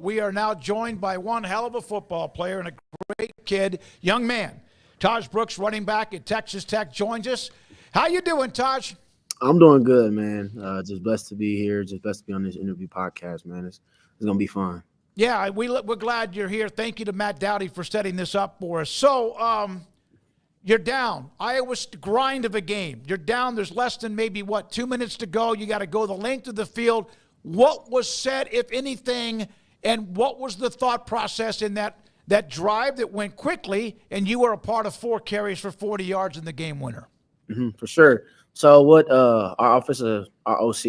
we are now joined by one hell of a football player and a great kid, young man. Tahj Brooks, running back at Texas Tech, joins us. How you doing, Tahj? I'm doing good, man. Just blessed to be here. Just blessed to be on this interview podcast, man. It's going to be fun. Yeah, we're glad you're here. Thank you to Matt Dowdy for setting this up for us. So, you're down. Iowa's grind of a game. You're down. There's less than maybe, 2 minutes to go. You got to go the length of the field. What was said, if anything, and what was the thought process in that drive that went quickly, and you were a part of 4 carries for 40 yards in the game winner? For sure. So what our OC,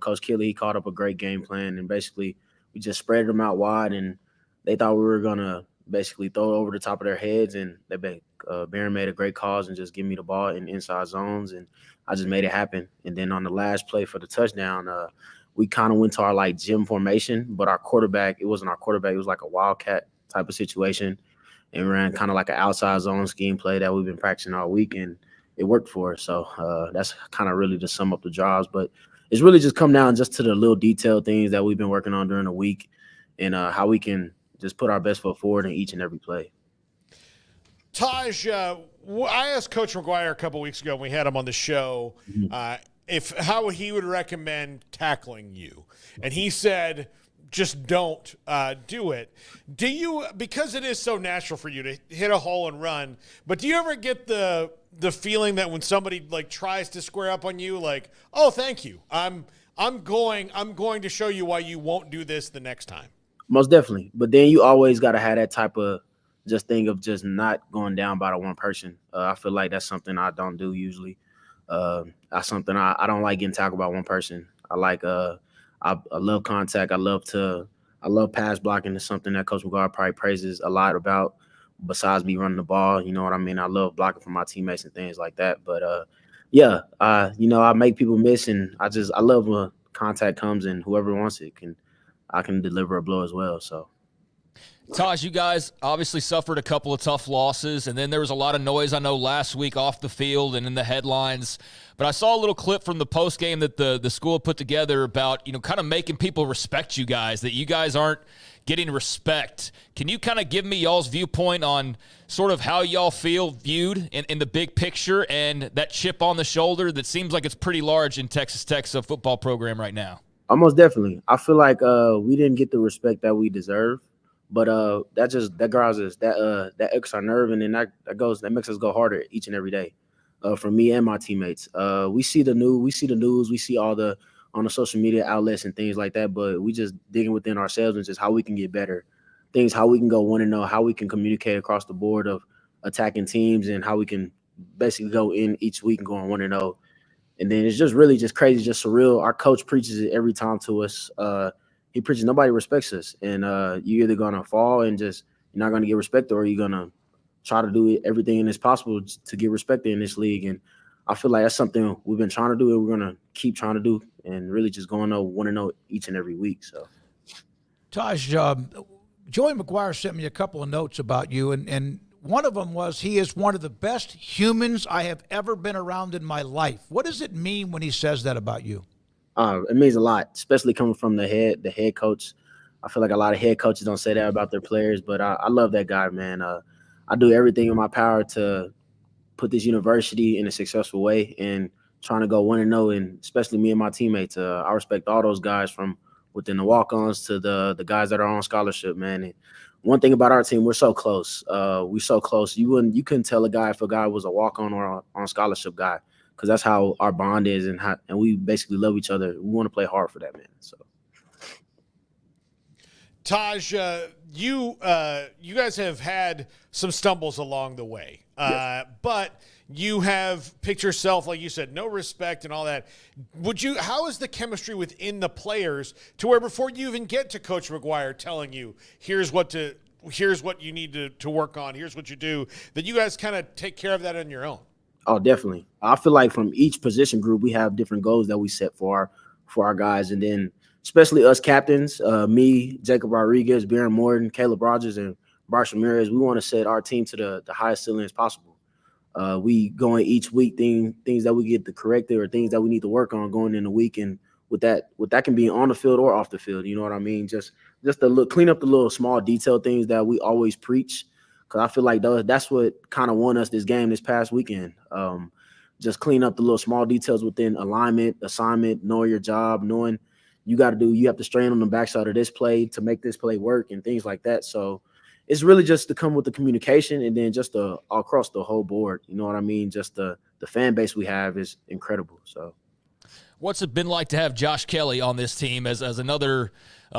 Coach Kelly, he called up a great game plan, and basically we just spread them out wide, and they thought we were going to basically throw it over the top of their heads, and Barron made a great call and just give me the ball in inside zones, and I just made it happen. And then on the last play for the touchdown, we kind of went to our gym formation, but our quarterback, it wasn't our quarterback, it was like a wildcat type of situation, and ran kind of like an outside zone scheme play that we've been practicing all week, and it worked for us. So that's kind of really to sum up the drives, but it's really just come down just to the little detailed things that we've been working on during the week, and how we can just put our best foot forward in each and every play. Tahj, I asked Coach McGuire a couple weeks ago when we had him on the show how he would recommend tackling you. And he said, just don't do it. Do you, because it is so natural for you to hit a hole and run, but do you ever get the feeling that when somebody tries to square up on you, oh, thank you, I'm going to show you why you won't do this the next time? Most definitely. But then you always got to have that type of just thing of just not going down by the one person. I feel like that's something I don't do usually. That's something I don't like getting tackled by one person. I love contact. I love pass blocking. It's something that Coach McGuire probably praises a lot about besides me running the ball. You know what I mean? I love blocking for my teammates and things like that. But I make people miss, and I love when contact comes and whoever wants it I can deliver a blow as well. So. Tahj, you guys obviously suffered a couple of tough losses, and then there was a lot of noise, I know, last week off the field and in the headlines. But I saw a little clip from the postgame that the school put together about, kind of making people respect you guys, that you guys aren't getting respect. Can you kind of give me y'all's viewpoint on sort of how y'all feel viewed in the big picture and that chip on the shoulder that seems like it's pretty large in Texas Tech's football program right now? Almost definitely. I feel like we didn't get the respect that we deserve. But that drives us, that irks our nerve, and then that makes us go harder each and every day. For me and my teammates, we see the news, we see all on the social media outlets and things like that. But we just digging within ourselves and just how we can get better, things how we can go 1-0, how we can communicate across the board of attacking teams, and how we can basically go in each week and go on 1-0. And then it's just really just crazy, just surreal. Our coach preaches it every time to us. He preaches nobody respects us, and you're either gonna fall and you're not gonna get respect, or you're gonna try to do everything in this possible to get respected in this league. And I feel like that's something we've been trying to do, and we're gonna keep trying to do, and really just going 1-0 each and every week. So, Tahj, Joey McGuire sent me a couple of notes about you, and one of them was he is one of the best humans I have ever been around in my life. What does it mean when he says that about you? It means a lot, especially coming from the head coach. I feel like a lot of head coaches don't say that about their players, but I love that guy, man. I do everything in my power to put this university in a successful way and trying to go 1-0, and especially me and my teammates. I respect all those guys from within the walk-ons to the guys that are on scholarship, man. And one thing about our team, we're so close. We're so close. You couldn't tell a guy if a guy was a walk-on or on scholarship guy, because that's how our bond is, and we basically love each other. We want to play hard for that, man. So, Tahj, you guys have had some stumbles along the way, yes. But you have picked yourself, like you said, no respect and all that. How is the chemistry within the players to where before you even get to Coach McGuire telling you, here's what you need to work on, here's what you do, that you guys kind of take care of that on your own? Oh, definitely. I feel like from each position group, we have different goals that we set for our guys. And then especially us captains, me, Jacob Rodriguez, Baron Morton, Caleb Rogers, and Bryce Ramirez, we want to set our team to the highest ceiling as possible. We go in each week, things that we get to correct or things that we need to work on going in the week, and with that can be on the field or off the field. You know what I mean? Just to clean up the little small detail things that we always preach. Because I feel like that's what kind of won us this game this past weekend. Just clean up the little small details within alignment, assignment, knowing your job, knowing you have to strain on the backside of this play to make this play work and things like that. So it's really just to come with the communication and then just across the whole board. You know what I mean? Just the fan base we have is incredible. So what's it been like to have Josh Kelly on this team as another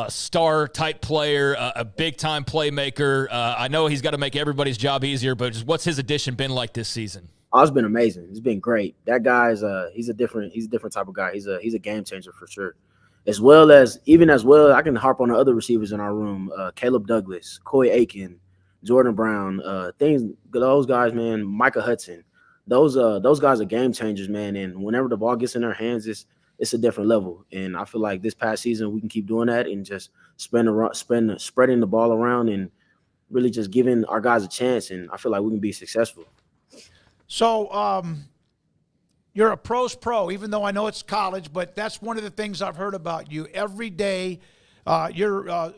star-type player, a big-time playmaker? I know he's got to make everybody's job easier, but just what's his addition been like this season? Oh, it's been amazing. It's been great. That guy's he's a different type of guy. He's a game changer for sure. As well, I can harp on the other receivers in our room: Caleb Douglas, Coy Aiken, Jordan Brown, those guys, man. Micah Hudson. Those guys are game changers, man. And whenever the ball gets in their hands, it's a different level. And I feel like this past season we can keep doing that and just spreading the ball around and really just giving our guys a chance. And I feel like we can be successful. So you're a pro's pro, even though I know it's college, but that's one of the things I've heard about you. Every day you're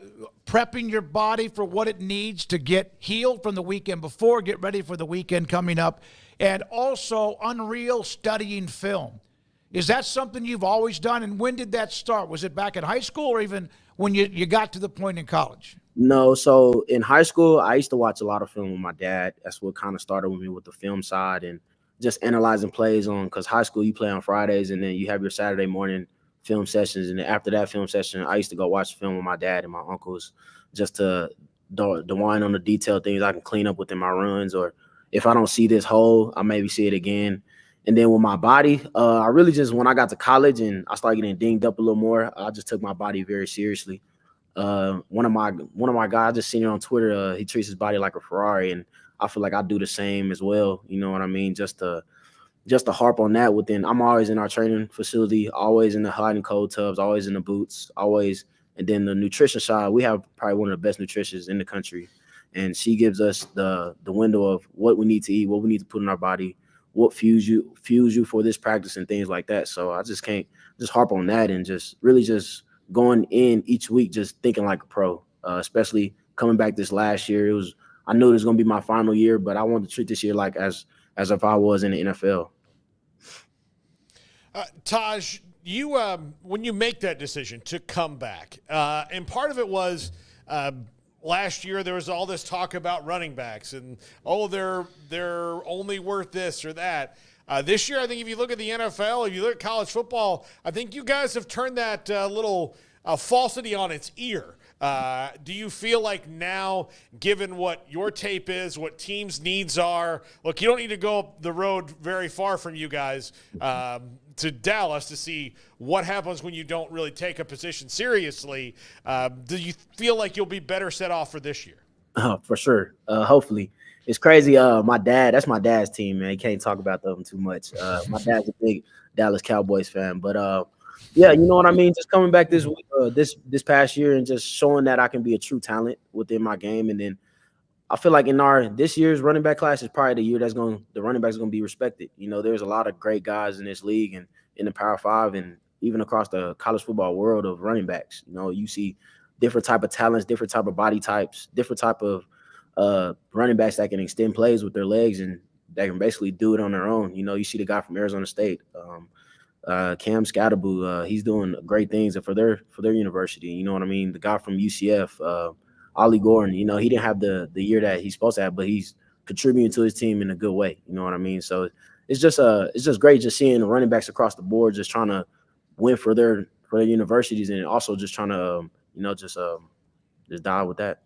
prepping your body for what it needs to get healed from the weekend before, get ready for the weekend coming up, and also unreal studying film. Is that something you've always done, and when did that start? Was it back in high school or even when you got to the point in college? No, so in high school, I used to watch a lot of film with my dad. That's what kind of started with me with the film side and just analyzing plays because high school you play on Fridays and then you have your Saturday morning film sessions. And then after that film session, I used to go watch film with my dad and my uncles just to whine on the detailed things I can clean up within my runs, or if I don't see this hole, I maybe see it again. And then with my body, I really just, when I got to college and I started getting dinged up a little more, I just took my body very seriously. One of my guys, I just seen it on Twitter, he treats his body like a Ferrari, and I feel like I do the same as well. You know what I mean? Just to harp on that I'm always in our training facility, always in the hot and cold tubs, always in the boots, always. And then the nutrition side, we have probably one of the best nutritionists in the country. And she gives us the window of what we need to eat, what we need to put in our body, what fuels you for this practice and things like that. So I just can't just harp on that and just really just going in each week, just thinking like a pro, especially coming back this last year. I knew it was going to be my final year, but I wanted to treat this year like as if I was in the NFL. Tahj, you when you make that decision to come back, and part of it was last year there was all this talk about running backs and they're only worth this or that. This year, I think if you look at the NFL, if you look at college football, I think you guys have turned that little falsity on its ear. Do you feel like now, given what your tape is, what teams' needs are, look, you don't need to go up the road very far from you guys to Dallas to see what happens when you don't really take a position seriously. Do you feel like you'll be better set off for this year? For sure. Hopefully. It's crazy. That's my dad's team, man. You can't talk about them too much. My dad's a big Dallas Cowboys fan, but yeah, you know what I mean? Just coming back this week, this past year and just showing that I can be a true talent within my game. And then I feel like this year's running back class is probably the year the running backs are going to be respected. You know, there's a lot of great guys in this league and in the Power Five and even across the college football world of running backs. You know, you see different type of talents, different type of body types, different type of running backs that can extend plays with their legs and they can basically do it on their own. You know, you see the guy from Arizona State, Cam Scatterboo, he's doing great things for their university. You know what I mean? The guy from UCF, Ollie Gordon, you know, he didn't have the year that he's supposed to have, but he's contributing to his team in a good way. You know what I mean? So it's just great just seeing the running backs across the board just trying to win for their universities and also just trying to just dive with that.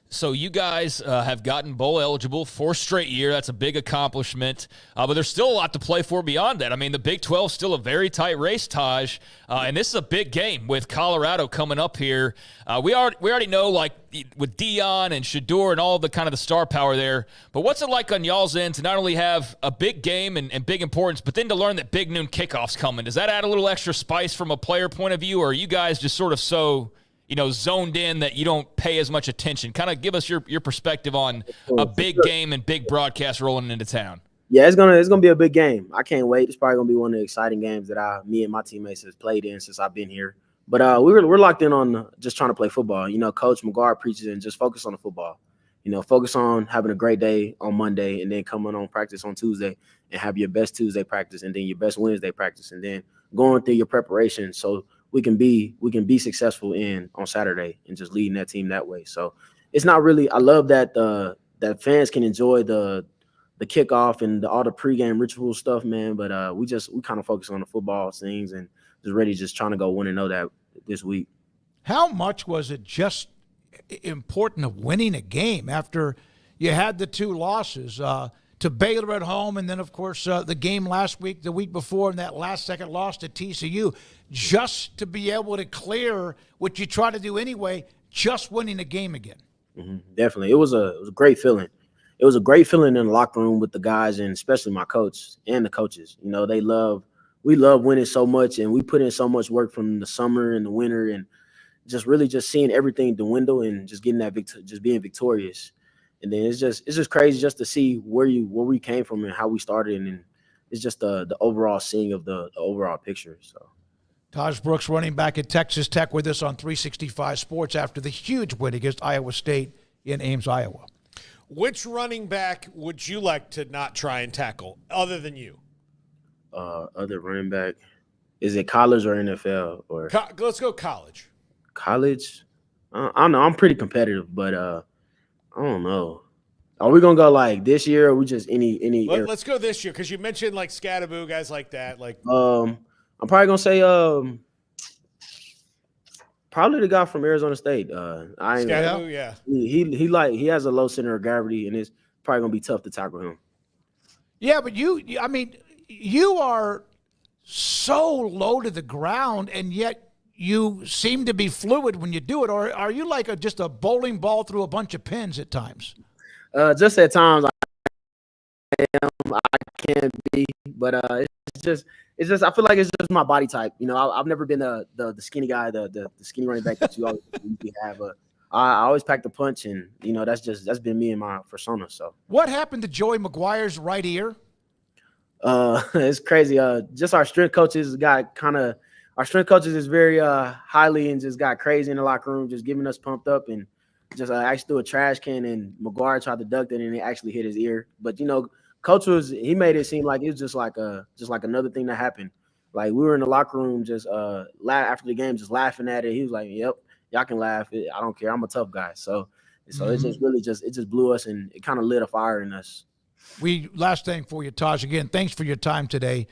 So you guys have gotten bowl eligible 4 straight year. That's a big accomplishment. But there's still a lot to play for beyond that. I mean, the Big 12 is still a very tight race, Tahj. And this is a big game with Colorado coming up here. We already know, like, with Dion and Shador and all the kind of the star power there. But what's it like on y'all's end to not only have a big game and big importance, but then to learn that big noon kickoff's coming? Does that add a little extra spice from a player point of view, or are you guys just sort of so – zoned in that you don't pay as much attention? Kind of give us your perspective on a big game and big broadcast rolling into town. Yeah, it's gonna be a big game. I can't wait. It's probably gonna be one of the exciting games that me and my teammates has played in since I've been here. But we're locked in on just trying to play football. You know, Coach McGuire preaches and just focus on the football. You know, focus on having a great day on Monday and then coming on practice on Tuesday and have your best Tuesday practice and then your best Wednesday practice and then going through your preparation so we can be successful on Saturday and just leading that team that way. So it's not really. I love that that fans can enjoy the kickoff and all the pregame ritual stuff, man. But we kind of focus on the football things and just trying to go 1-0 that this week. How much was it just important of winning a game after you had the 2 losses to Baylor at home, and then of course the game last week, the week before, and that last second loss to TCU, just to be able to clear what you try to do anyway, just winning a game again? Mm-hmm. Definitely, it was a great feeling. It was a great feeling in the locker room with the guys and especially my coach and the coaches. You know, we love winning so much, and we put in so much work from the summer and the winter, and just really just seeing everything dwindle and just getting that just being victorious. And then it's just crazy just to see where we came from and how we started, and it's just the overall seeing of the overall picture. So, Tahj Brooks, running back at Texas Tech, with us on 365 Sports after the huge win against Iowa State in Ames, Iowa. Which running back would you like to not try and tackle other than you? Other running back, is it college or NFL or Let's go college. College? I don't know. I'm pretty competitive, but I don't know. Are we gonna go like this year, or we just any? Let's go this year because you mentioned like Scattaboo, guys like that. Like, I'm probably gonna say probably the guy from Arizona State. Scattaboo, yeah. He has a low center of gravity, and it's probably gonna be tough to tackle him. Yeah, but you are so low to the ground, and yet you seem to be fluid when you do it. Or are you like just a bowling ball through a bunch of pins at times? Just at times I can be, but it's just I feel like it's just my body type. You know, I've never been the skinny guy, the skinny running back that you always have. I always pack the punch, and you know that's been me and my persona. So what happened to Joey McGuire's right ear? It's crazy. Just our strength coaches our strength coaches is very highly and just got crazy in the locker room, just getting us pumped up, and just actually threw a trash can, and McGuire tried to duck it, and it actually hit his ear. But you know, coach he made it seem like it was just like another thing that happened. Like we were in the locker room just after the game, just laughing at it. He was like, "Yep, y'all can laugh. I don't care. I'm a tough guy." So it just blew us, and it kind of lit a fire in us. Last thing for you, Tahj, again, thanks for your time today.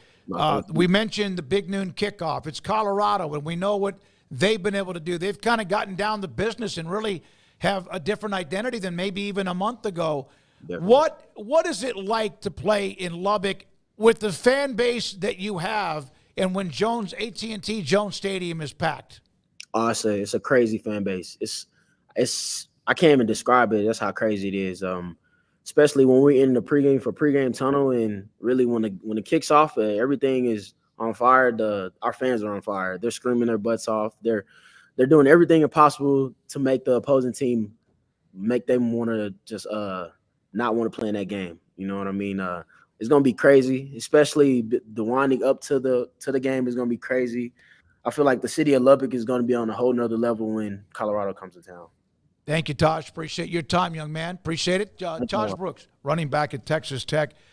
We mentioned the Big Noon kickoff. It's Colorado, and we know what they've been able to do. They've kind of gotten down to business and really have a different identity than maybe even a month ago. Definitely. What is it like to play in Lubbock with the fan base that you have, and when AT&T Jones Stadium is packed? It's a crazy fan base. It's I can't even describe it. That's how crazy it is. Especially when we're in the pregame tunnel, and really when it kicks off, everything is on fire. Our fans are on fire. They're screaming their butts off. They're doing everything possible to make the opposing team make them want to just not want to play in that game. You know what I mean? It's gonna be crazy, especially the winding up to the game is gonna be crazy. I feel like the city of Lubbock is gonna be on a whole nother level when Colorado comes to town. Thank you, Tahj. Appreciate your time, young man. Appreciate it. Tahj Brooks, running back at Texas Tech.